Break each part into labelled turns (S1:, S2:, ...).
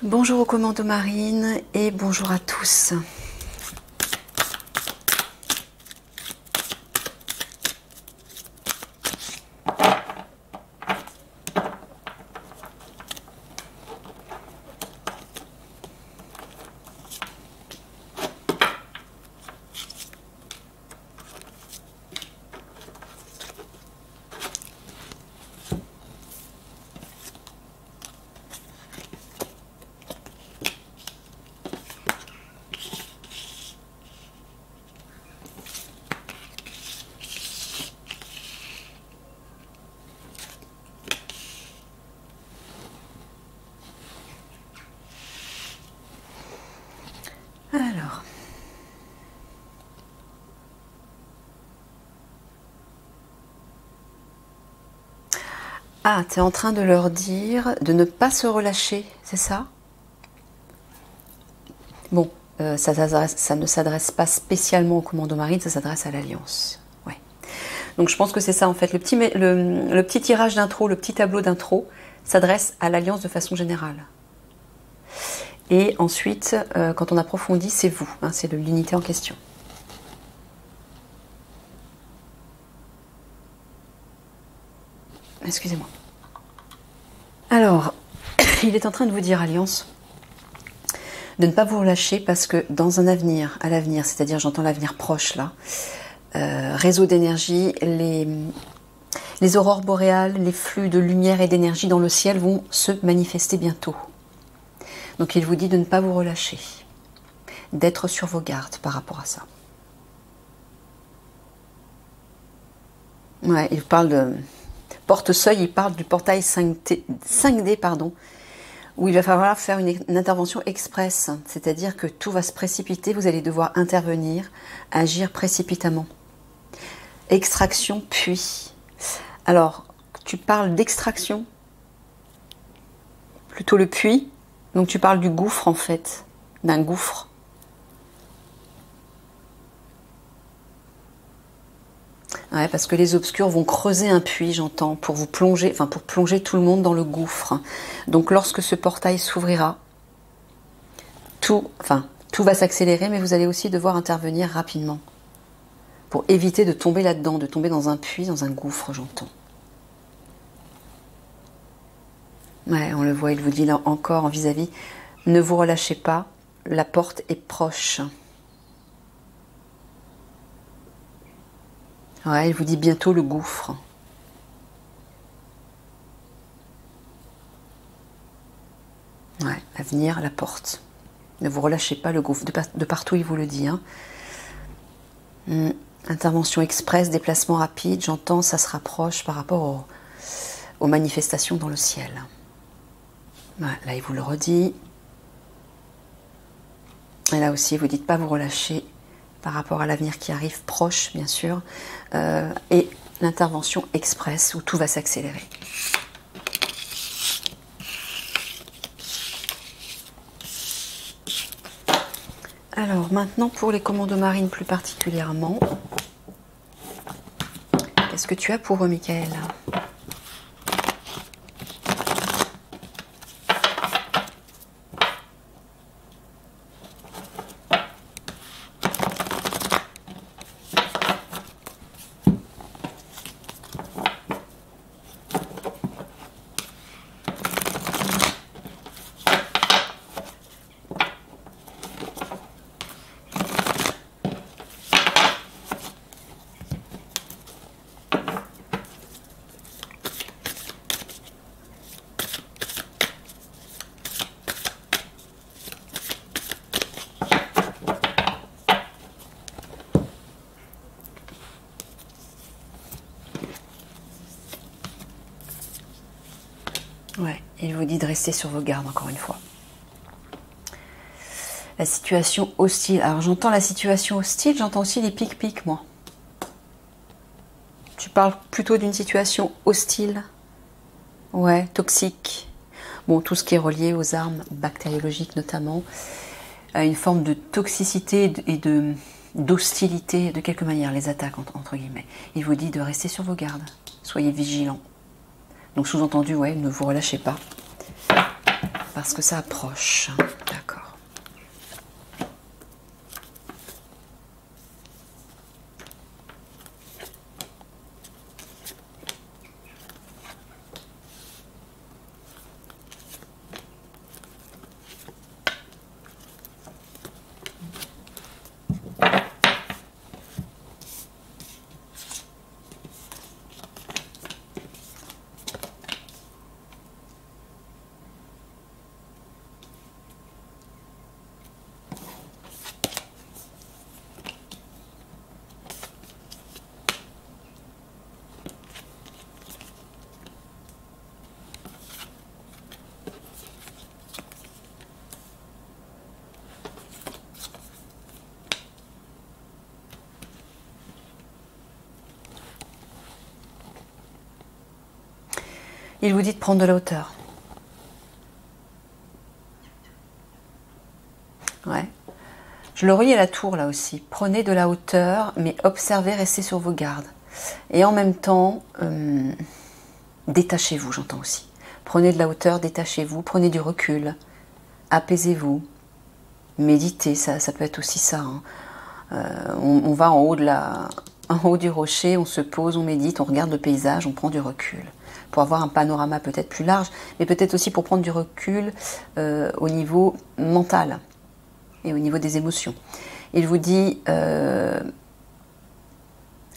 S1: Bonjour aux commandos marines et bonjour à tous. Alors, tu es en train de leur dire de ne pas se relâcher, c'est ça? Bon, ça ne s'adresse pas spécialement aux commandos marines, ça s'adresse à l'Alliance. Ouais. Donc je pense que c'est ça en fait. Le petit tirage d'intro, le petit tableau d'intro s'adresse à l'Alliance de façon générale. Et ensuite, quand on approfondit, c'est vous, hein, c'est l'unité en question. Excusez-moi. Alors, il est en train de vous dire, Alliance, de ne pas vous relâcher parce que dans un avenir, à l'avenir, c'est-à-dire j'entends l'avenir proche là, réseau d'énergie, les aurores boréales, les flux de lumière et d'énergie dans le ciel vont se manifester bientôt. Donc il vous dit de ne pas vous relâcher, d'être sur vos gardes par rapport à ça. Ouais, il parle de porte-seuil, il parle du portail 5D, pardon, où il va falloir faire une intervention express, c'est-à-dire que tout va se précipiter, vous allez devoir intervenir, agir précipitamment. Extraction, puis. Alors, tu parles d'extraction, plutôt le puits. Donc tu parles du gouffre en fait, d'un gouffre. Ouais, parce que les obscurs vont creuser un puits, j'entends, pour vous plonger, enfin pour plonger tout le monde dans le gouffre. Donc lorsque ce portail s'ouvrira, tout va s'accélérer, mais vous allez aussi devoir intervenir rapidement pour éviter de tomber là-dedans, de tomber dans un puits, dans un gouffre, j'entends. Ouais, on le voit, il vous dit là encore en vis-à-vis, ne vous relâchez pas, la porte est proche. Ouais, il vous dit bientôt le gouffre. Ouais, à venir, la porte. Ne vous relâchez pas, le gouffre. De partout, il vous le dit. Hein. Intervention express, déplacement rapide, j'entends, ça se rapproche par rapport aux manifestations dans le ciel. Ouais, là, il vous le redit. Et là aussi, vous dites pas vous relâcher par rapport à l'avenir qui arrive, proche, bien sûr. Et l'intervention express, où tout va s'accélérer. Alors, maintenant, pour les commandos marines plus particulièrement, qu'est-ce que tu as pour eux, Michael ? Ouais, il vous dit de rester sur vos gardes encore une fois. La situation hostile. Alors j'entends la situation hostile, j'entends aussi les pics-pics, moi. Tu parles plutôt d'une situation hostile. Ouais, toxique. Bon, tout ce qui est relié aux armes bactériologiques notamment. À une forme de toxicité et d'hostilité de quelque manière, les attaques entre guillemets. Il vous dit de rester sur vos gardes. Soyez vigilants. Donc sous-entendu, ouais, ne vous relâchez pas. parce que ça approche. D'accord. Il vous dit de prendre de la hauteur. Ouais. Je le relis à la tour là aussi. Prenez de la hauteur, mais observez, restez sur vos gardes. Et en même temps, détachez-vous, j'entends aussi. Prenez de la hauteur, détachez-vous, prenez du recul, apaisez-vous, méditez, ça peut être aussi ça. Hein. On va en haut du rocher, on se pose, on médite, on regarde le paysage, on prend du recul. Pour avoir un panorama peut-être plus large, mais peut-être aussi pour prendre du recul au niveau mental et au niveau des émotions. Il vous dit à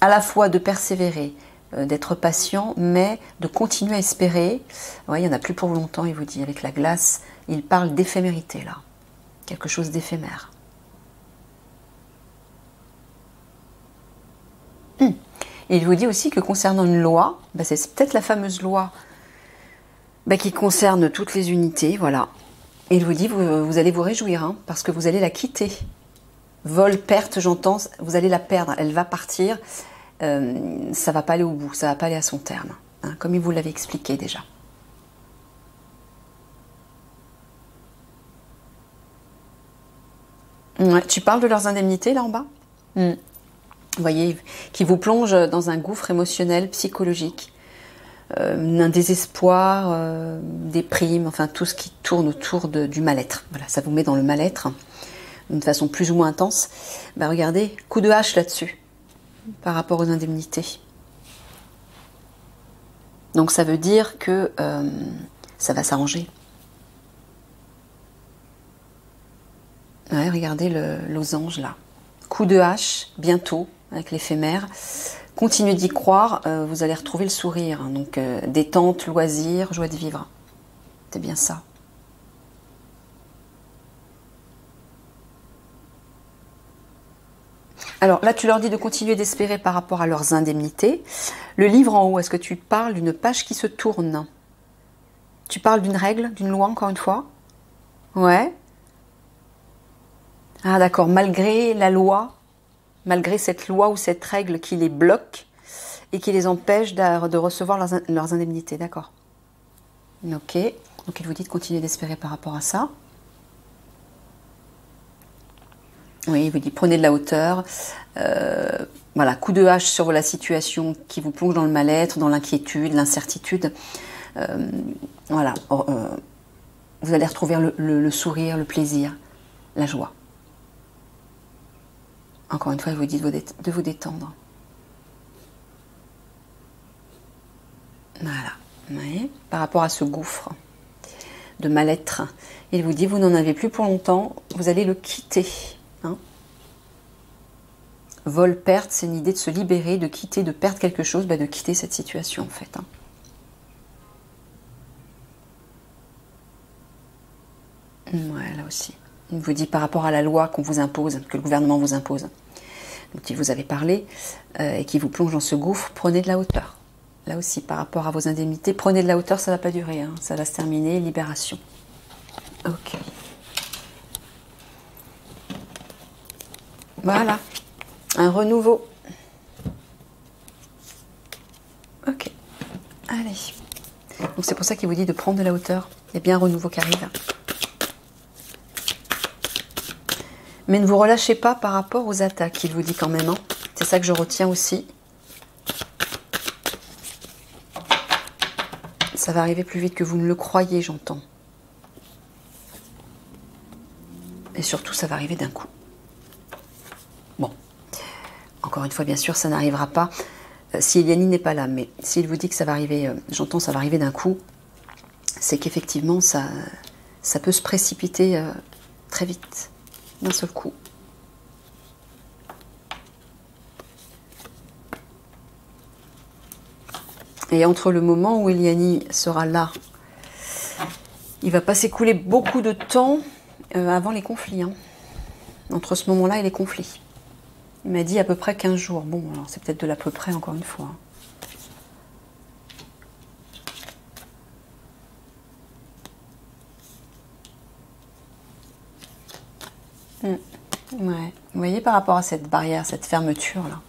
S1: la fois de persévérer, d'être patient, mais de continuer à espérer. Ouais, il n'y en a plus pour longtemps, il vous dit, avec la glace. Il parle d'éphémérité, là. Quelque chose d'éphémère. Et il vous dit aussi que concernant une loi, c'est peut-être la fameuse loi qui concerne toutes les unités, voilà. Et il vous dit, vous allez vous réjouir, hein, parce que vous allez la quitter. Vol, perte, j'entends, vous allez la perdre, elle va partir, ça ne va pas aller au bout, ça ne va pas aller à son terme, hein, comme il vous l'avait expliqué déjà. Ouais, tu parles de leurs indemnités là en bas ? Vous voyez, qui vous plonge dans un gouffre émotionnel, psychologique, un désespoir, des primes, enfin tout ce qui tourne autour du mal-être. Voilà, ça vous met dans le mal-être d'une façon plus ou moins intense. Regardez, coup de hache là-dessus, par rapport aux indemnités. Donc ça veut dire que ça va s'arranger. Ouais, regardez le losange là. Coup de hache, bientôt, avec l'éphémère. Continuez d'y croire, vous allez retrouver le sourire. Hein, donc détente, loisir, joie de vivre. C'est bien ça. Alors là, tu leur dis de continuer d'espérer par rapport à leurs indemnités. Le livre en haut, est-ce que tu parles d'une page qui se tourne? Tu parles d'une règle, d'une loi, encore une fois? Ouais. Ah d'accord, malgré la loi, malgré cette loi ou cette règle qui les bloque et qui les empêche de recevoir leurs indemnités, d'accord. Ok, donc il vous dit de continuer d'espérer par rapport à ça. Oui, il vous dit prenez de la hauteur, voilà, coup de hache sur la situation qui vous plonge dans le mal-être, dans l'inquiétude, l'incertitude. Voilà, vous allez retrouver le sourire, le plaisir, la joie. Encore une fois, il vous dit de vous détendre. Voilà. Oui. Par rapport à ce gouffre de mal-être, il vous dit vous n'en avez plus pour longtemps, vous allez le quitter. Hein. Vol, perte, c'est une idée de se libérer, de quitter, de perdre quelque chose, de quitter cette situation en fait. Hein. Ouais, là aussi. Il vous dit par rapport à la loi qu'on vous impose, que le gouvernement vous impose, dont il vous avait parlé, et qui vous plonge dans ce gouffre, prenez de la hauteur. Là aussi, par rapport à vos indemnités, prenez de la hauteur, ça ne va pas durer, hein, ça va se terminer, libération. Ok. Voilà, un renouveau. Ok, allez. Donc c'est pour ça qu'il vous dit de prendre de la hauteur. Il y a bien un renouveau qui arrive. Mais ne vous relâchez pas par rapport aux attaques, il vous dit quand même. Hein. C'est ça que je retiens aussi. Ça va arriver plus vite que vous ne le croyez, j'entends. Et surtout, ça va arriver d'un coup. Bon. Encore une fois, bien sûr, ça n'arrivera pas si Eliani n'est pas là. Mais s'il vous dit que ça va arriver, j'entends ça va arriver d'un coup, c'est qu'effectivement, ça peut se précipiter très vite, d'un seul coup. Et entre le moment où Eliani sera là, il va pas s'écouler beaucoup de temps avant les conflits. Hein. Entre ce moment-là et les conflits. Il m'a dit à peu près 15 jours. Bon, alors c'est peut-être de l'à peu près, encore une fois. Ouais. Vous voyez, par rapport à cette barrière, cette fermeture-là,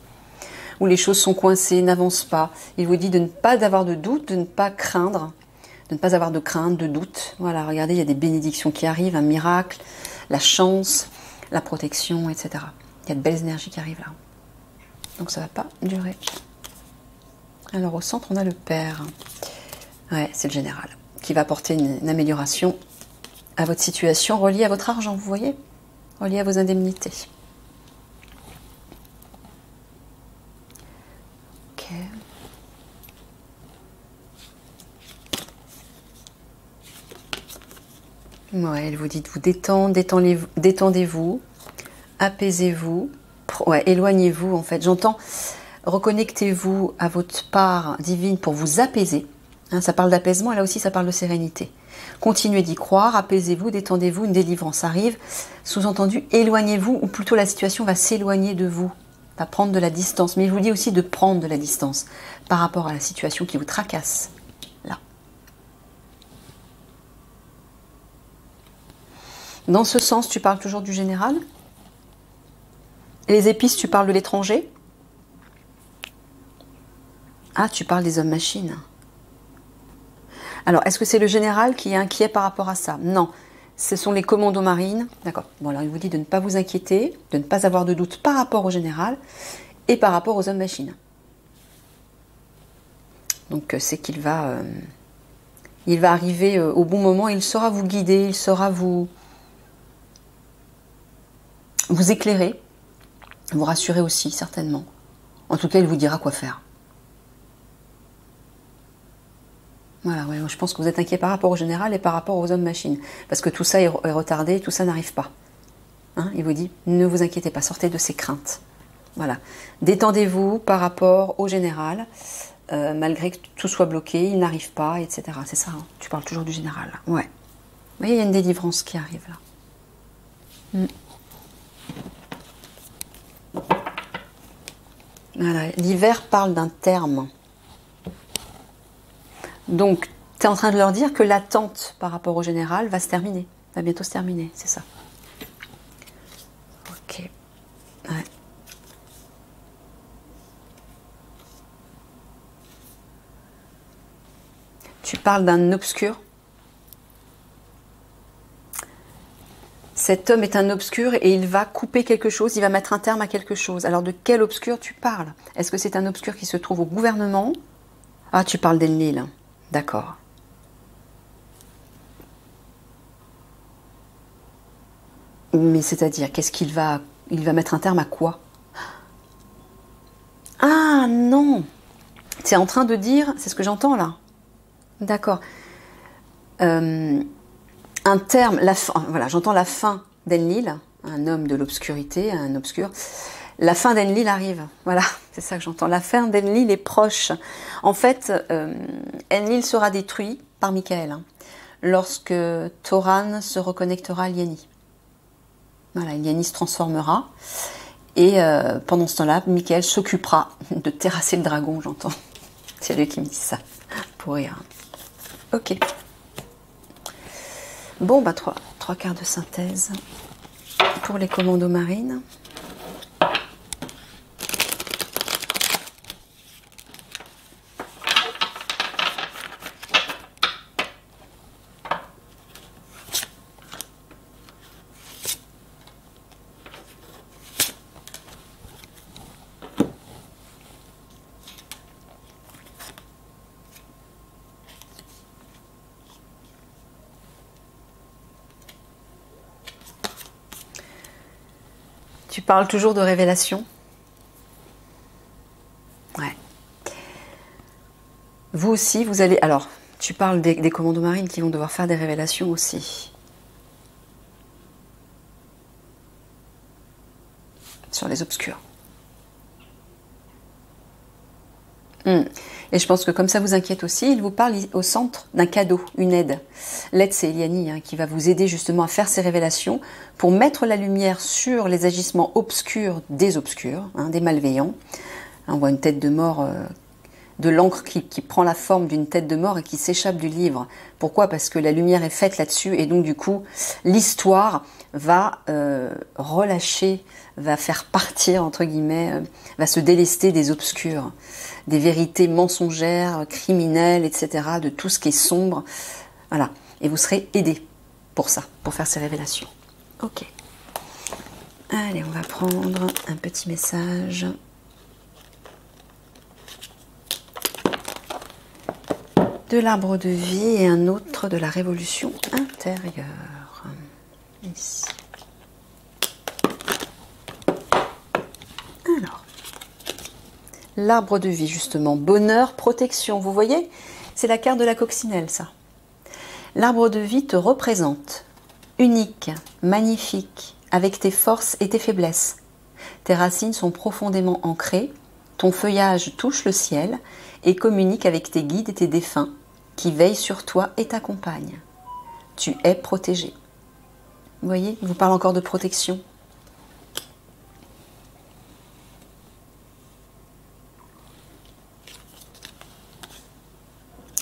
S1: où les choses sont coincées, n'avancent pas, il vous dit de ne pas avoir de doute, de ne pas craindre, de ne pas avoir de crainte, de doute. Voilà, regardez, il y a des bénédictions qui arrivent, un miracle, la chance, la protection, etc. Il y a de belles énergies qui arrivent là. Donc ça ne va pas durer. Alors au centre, on a le Père. Ouais, c'est le général, qui va apporter une amélioration à votre situation reliée à votre argent, vous voyez, reliée à vos indemnités. Ok. Ouais, elle vous dit de vous détendre, détendez-vous, apaisez-vous, ouais, éloignez-vous en fait. J'entends, reconnectez-vous à votre part divine pour vous apaiser. Hein, ça parle d'apaisement, et là aussi ça parle de sérénité. Continuez d'y croire, apaisez-vous, détendez-vous, une délivrance arrive. Sous-entendu, éloignez-vous, ou plutôt la situation va s'éloigner de vous, va prendre de la distance. Mais il vous dit aussi de prendre de la distance par rapport à la situation qui vous tracasse. Là. Dans ce sens, tu parles toujours du général? Les épices, tu parles de l'étranger? Ah, tu parles des hommes-machines. Alors, est-ce que c'est le général qui est inquiet par rapport à ça? Non, ce sont les commandos marines. D'accord. Bon, alors il vous dit de ne pas vous inquiéter, de ne pas avoir de doute par rapport au général et par rapport aux hommes-machines. Donc, c'est qu'il va, il va arriver au bon moment, il saura vous guider, il saura vous éclairer, vous rassurer aussi, certainement. En tout cas, il vous dira quoi faire. Voilà, ouais, je pense que vous êtes inquiet par rapport au général et par rapport aux hommes-machines. Parce que tout ça est retardé, tout ça n'arrive pas. Hein, il vous dit, ne vous inquiétez pas, sortez de ces craintes. Voilà. Détendez-vous par rapport au général, malgré que tout soit bloqué, il n'arrive pas, etc. C'est ça, hein, tu parles toujours du général. Là. Ouais. Vous voyez, il y a une délivrance qui arrive là. Voilà. L'hiver parle d'un terme. Donc, tu es en train de leur dire que l'attente par rapport au général va se terminer. Va bientôt se terminer, c'est ça. Ok. Ouais. Tu parles d'un obscur. Cet homme est un obscur et il va couper quelque chose, il va mettre un terme à quelque chose. Alors, de quel obscur tu parles? Est-ce que c'est un obscur qui se trouve au gouvernement? Ah, tu parles d'Enlil. D'accord. Mais c'est-à-dire, qu'est-ce qu'il va... Il va mettre un terme à quoi? Ah non! Tu es en train de dire... C'est ce que j'entends là. D'accord. Un terme... La fin, voilà, j'entends la fin d'Enlil, un homme de l'obscurité, un obscur. La fin d'Enlil arrive. Voilà, c'est ça que j'entends. La fin d'Enlil est proche. En fait, Enlil sera détruit par Michael hein, lorsque Thoran se reconnectera à Liani. Voilà, Liani se transformera. Et pendant ce temps-là, Michael s'occupera de terrasser le dragon, j'entends. C'est lui qui me dit ça, pour rire. Ok. Bon, bah, trois quarts de synthèse pour les commandos marines. Tu parles toujours de révélation? Ouais. Vous aussi, vous allez... Alors, tu parles des commandos marines qui vont devoir faire des révélations aussi. Sur les obscurs. Et je pense que comme ça vous inquiète aussi, il vous parle au centre d'un cadeau, une aide. L'aide, c'est Eliani qui va vous aider justement à faire ces révélations pour mettre la lumière sur les agissements obscurs, des malveillants. On voit une tête de mort, de l'encre qui prend la forme d'une tête de mort et qui s'échappe du livre. Pourquoi? Parce que la lumière est faite là-dessus et donc du coup, l'histoire va relâcher, va faire partir, entre guillemets, va se délester des obscurs, des vérités mensongères, criminelles, etc., de tout ce qui est sombre. Voilà. Et vous serez aidé pour ça, pour faire ces révélations. Ok. Allez, on va prendre un petit message. De l'arbre de vie et un autre de la révolution intérieure. Ici. Alors, l'arbre de vie, justement, bonheur, protection. Vous voyez, c'est la carte de la coccinelle, ça. L'arbre de vie te représente, unique, magnifique, avec tes forces et tes faiblesses. Tes racines sont profondément ancrées, ton feuillage touche le ciel et communique avec tes guides et tes défunts qui veillent sur toi et t'accompagnent. Tu es protégé. Vous voyez, il vous parle encore de protection.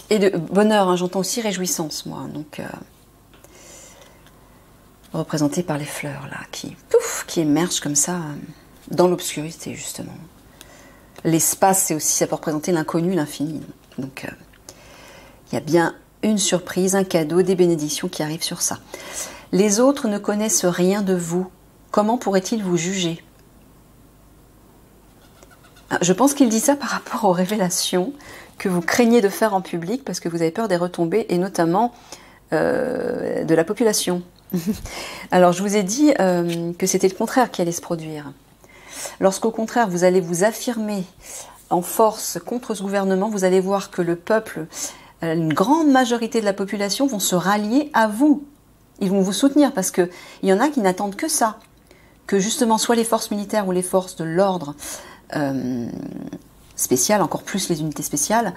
S1: Et de bonheur, j'entends aussi réjouissance, moi. Donc, représenté par les fleurs, là, qui émergent comme ça, dans l'obscurité, justement. L'espace, c'est aussi, ça peut représenter l'inconnu, l'infini. Donc, il y a bien une surprise, un cadeau, des bénédictions qui arrivent sur ça. Les autres ne connaissent rien de vous. Comment pourraient-ils vous juger? Je pense qu'il dit ça par rapport aux révélations que vous craignez de faire en public parce que vous avez peur des retombées et notamment de la population. Alors, je vous ai dit que c'était le contraire qui allait se produire. Lorsqu'au contraire, vous allez vous affirmer en force contre ce gouvernement, vous allez voir que le peuple, une grande majorité de la population vont se rallier à vous. Ils vont vous soutenir parce qu'il y en a qui n'attendent que ça. Que justement, soit les forces militaires ou les forces de l'ordre spéciales, encore plus les unités spéciales,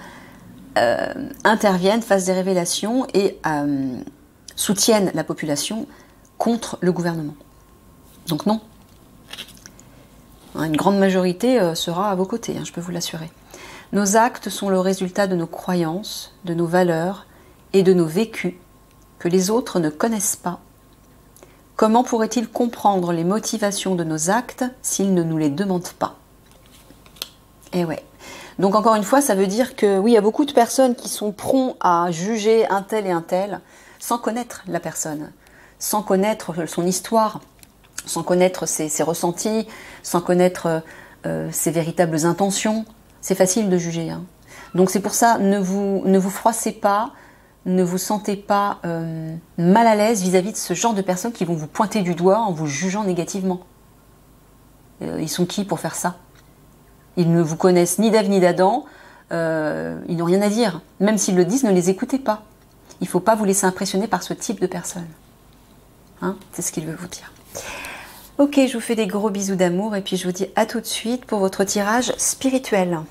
S1: interviennent, fassent des révélations et soutiennent la population contre le gouvernement. Donc non. Une grande majorité sera à vos côtés, je peux vous l'assurer. Nos actes sont le résultat de nos croyances, de nos valeurs et de nos vécus que les autres ne connaissent pas. Comment pourraient-ils comprendre les motivations de nos actes s'ils ne nous les demandent pas? Eh ouais. Donc encore une fois, ça veut dire que oui, il y a beaucoup de personnes qui sont prompts à juger un tel et un tel sans connaître la personne, sans connaître son histoire, sans connaître ses ressentis, sans connaître ses véritables intentions. C'est facile de juger. Donc c'est pour ça, ne vous froissez pas, ne vous sentez pas mal à l'aise vis-à-vis de ce genre de personnes qui vont vous pointer du doigt en vous jugeant négativement. Ils sont qui pour faire ça? Ils ne vous connaissent ni d'Ève ni d'Adam, ils n'ont rien à dire. Même s'ils le disent, ne les écoutez pas. Il ne faut pas vous laisser impressionner par ce type de personnes. C'est ce qu'il veut vous dire. Ok, je vous fais des gros bisous d'amour et puis je vous dis à tout de suite pour votre tirage spirituel.